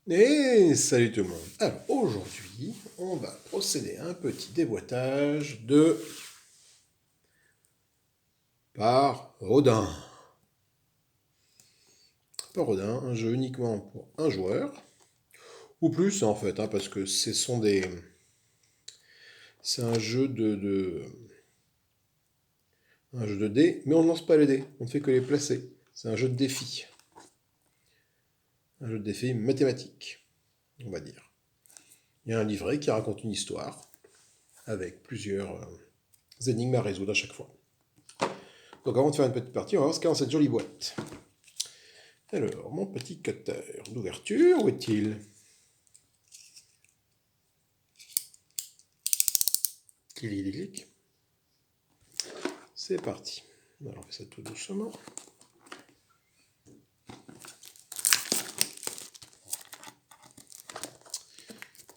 Et salut tout le monde. Alors aujourd'hui, on va procéder à un petit déboîtage de par Rodin. Par Rodin, un jeu uniquement pour un joueur, ou plus en fait, parce que c'est un jeu de dés, mais on ne lance pas les dés, on ne fait que les placer. C'est un jeu de défi, un jeu de défi mathématique, on va dire. Il y a un livret qui raconte une histoire avec plusieurs énigmes à résoudre à chaque fois. Donc avant de faire une petite partie, on va voir ce qu'il y a dans cette jolie boîte. Alors, mon petit cutter d'ouverture, où est-il? Clic, clic, clic. C'est parti. Alors, on fait ça tout doucement.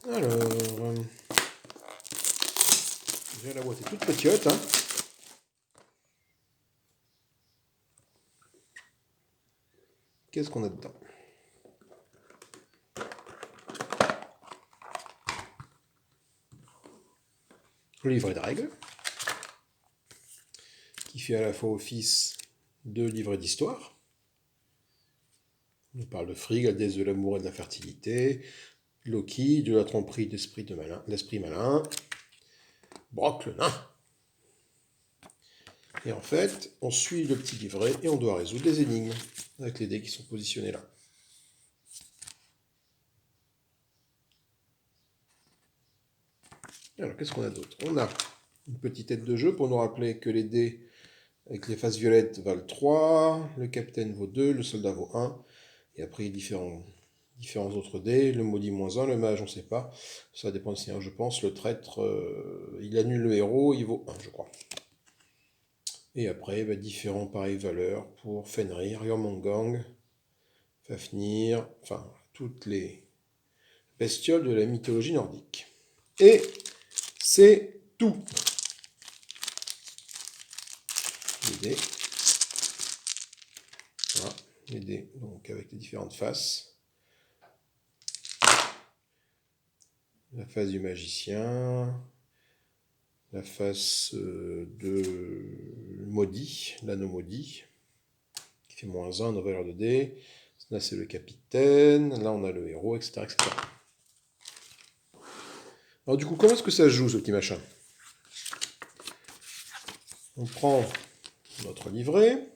Alors, déjà la boîte est toute petite, hein. Qu'est-ce qu'on a dedans? Le livret de règles, qui fait à la fois office de livret d'histoire. On parle de Frigg, la déesse de l'amour et de la fertilité, Loki, de la tromperie d'esprit malin, Brock le nain. Et en fait, on suit le petit livret et on doit résoudre les énigmes avec les dés qui sont positionnés là. Alors, qu'est-ce qu'on a d'autre? On a une petite aide de jeu pour nous rappeler que les dés avec les faces violettes valent 3, le capitaine vaut 2, le soldat vaut 1, et après différents autres dés, le maudit -1, le mage on ne sait pas, ça dépend du seigneur je pense, le traître il annule le héros, il vaut 1 je crois. Et après différents pareilles valeurs pour Fenrir, Jormungand, Fafnir, enfin toutes les bestioles de la mythologie nordique. Et c'est tout. Les dés. Voilà, les dés, donc avec les différentes faces. La face du magicien, la face de maudit, l'anneau maudit, qui fait -1, nos valeurs de dés. Là, c'est le capitaine, là, on a le héros, etc., etc. Alors, du coup, comment est-ce que ça se joue, ce petit machin? On prend notre livret.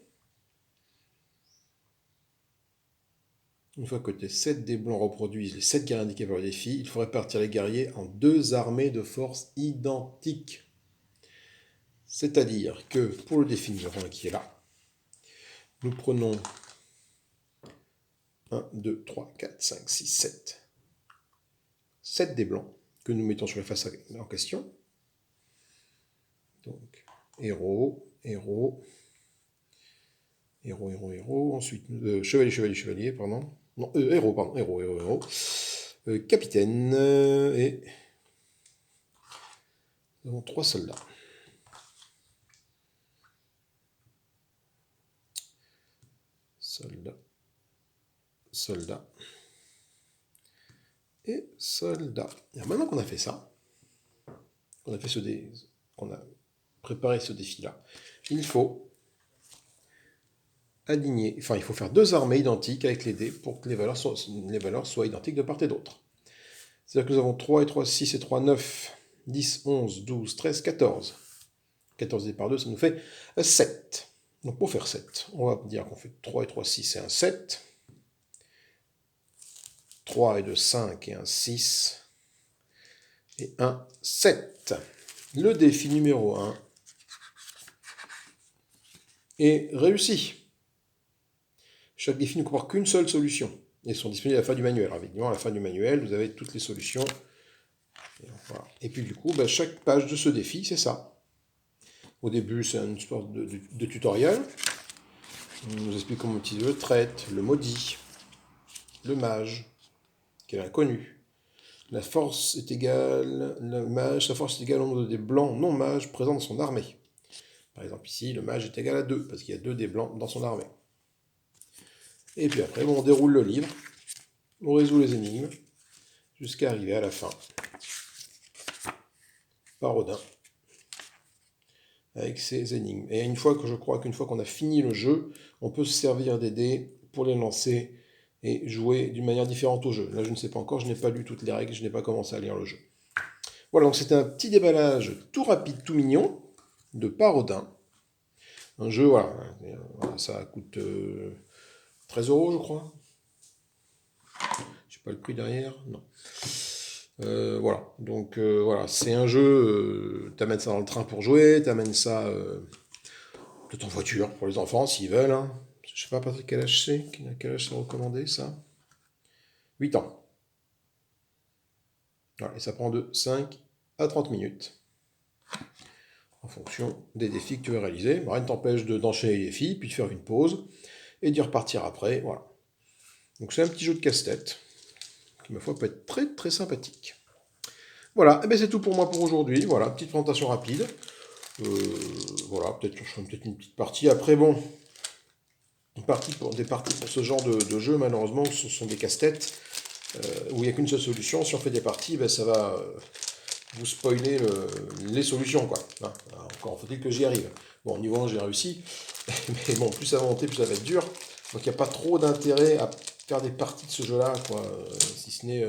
Une fois que les 7 dés blancs reproduisent les 7 guerriers indiqués par le défi, il faut répartir les guerriers en 2 armées de forces identiques. C'est-à-dire que pour le défi numéro 1 qui est là, nous prenons 1, 2, 3, 4, 5, 6, 7. 7 dés blancs que nous mettons sur la face en question. Donc, héros, héros, héros, héros, héros. Ensuite, chevalier, chevalier, chevalier, pardon. Non, héros, pardon, héros, héros, héros. Capitaine, et nous avons 3 soldats. Soldat, soldat et soldat. Et maintenant qu'on a fait ça, qu'on a préparé ce défi-là, il faut aligner, enfin il faut faire 2 armées identiques avec les dés pour que les valeurs soient identiques de part et d'autre. C'est-à-dire que nous avons 3 et 3, 6 et 3, 9, 10, 11, 12, 13, 14. 14 dés par 2, ça nous fait 7. Donc pour faire 7, on va dire qu'on fait 3 et 3, 6 et un 7. 3 et 2, 5 et un 6. Et un 7. Le défi numéro 1 est réussi. Chaque défi ne comporte qu'une seule solution. Et sont disponibles à la fin du manuel. Alors, évidemment, à la fin du manuel, vous avez toutes les solutions. Voilà. Et puis du coup, chaque page de ce défi, c'est ça. Au début, c'est une sorte de tutoriel. On nous explique comment utiliser le traître, le maudit, le mage, qui est l'inconnu. La force est égale, le mage, sa force est égale au nombre de dés blancs non mages présents dans son armée. Par exemple, ici, le mage est égal à 2, parce qu'il y a 2 dés blancs dans son armée. Et puis après, on déroule le livre. on résout les énigmes jusqu'à arriver à la fin. Parodin. Avec ces énigmes. Et je crois qu'une fois qu'on a fini le jeu, on peut se servir des dés pour les lancer et jouer d'une manière différente au jeu. Là, je ne sais pas encore, je n'ai pas lu toutes les règles, je n'ai pas commencé à lire le jeu. Voilà, donc c'était un petit déballage tout rapide, tout mignon, de Parodin. Un jeu, voilà, ça coûte 13 €, je crois. Je sais pas le prix derrière, non. Voilà, donc voilà, c'est un jeu, t'amènes ça dans le train pour jouer, t'amènes ça peut-être en voiture pour les enfants s'ils veulent. Hein. Je sais pas à quel âge c'est, quel âge c'est recommandé ça. 8 ans. Voilà, et ça prend de 5 à 30 minutes. En fonction des défis que tu veux réaliser. Rien ne t'empêche d'enchaîner les défis, puis de faire une pause, et d'y repartir après. Voilà. Donc c'est un petit jeu de casse-tête, qui ma foi peut être très très sympathique. Voilà, et bien c'est tout pour moi pour aujourd'hui. Voilà, petite présentation rapide. Voilà, peut-être je ferai peut-être une petite partie. Après, bon, des parties pour ce genre de jeu, malheureusement, ce sont des casse-têtes où il n'y a qu'une seule solution. Si on fait des parties, ben, ça va vous spoiler les solutions, quoi. Hein, encore faut-il que j'y arrive. Bon, niveau 1, j'ai réussi, mais bon, plus ça va monter, plus ça va être dur. Donc il n'y a pas trop d'intérêt à faire des parties de ce jeu-là, quoi. Si ce n'est,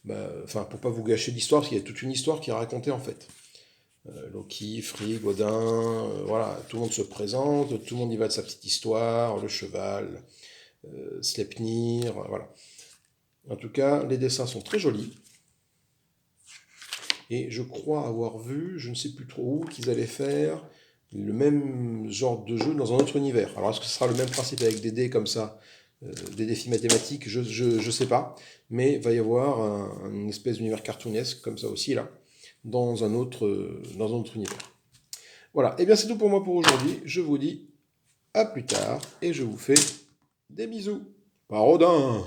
pour pas vous gâcher l'histoire, parce qu'il y a toute une histoire qui est racontée, en fait. Loki, Frigg, Odin, voilà, tout le monde se présente, tout le monde y va de sa petite histoire, le cheval, Sleipnir, voilà. En tout cas, les dessins sont très jolis. Et je crois avoir vu, je ne sais plus trop où, qu'ils allaient faire le même genre de jeu dans un autre univers. Alors est-ce que ce sera le même principe avec des dés comme ça, des défis mathématiques, je sais pas. Mais il va y avoir une espèce d'univers cartoonesque comme ça aussi, là, dans un autre univers. Voilà, et bien c'est tout pour moi pour aujourd'hui. Je vous dis à plus tard et je vous fais des bisous. Parodin!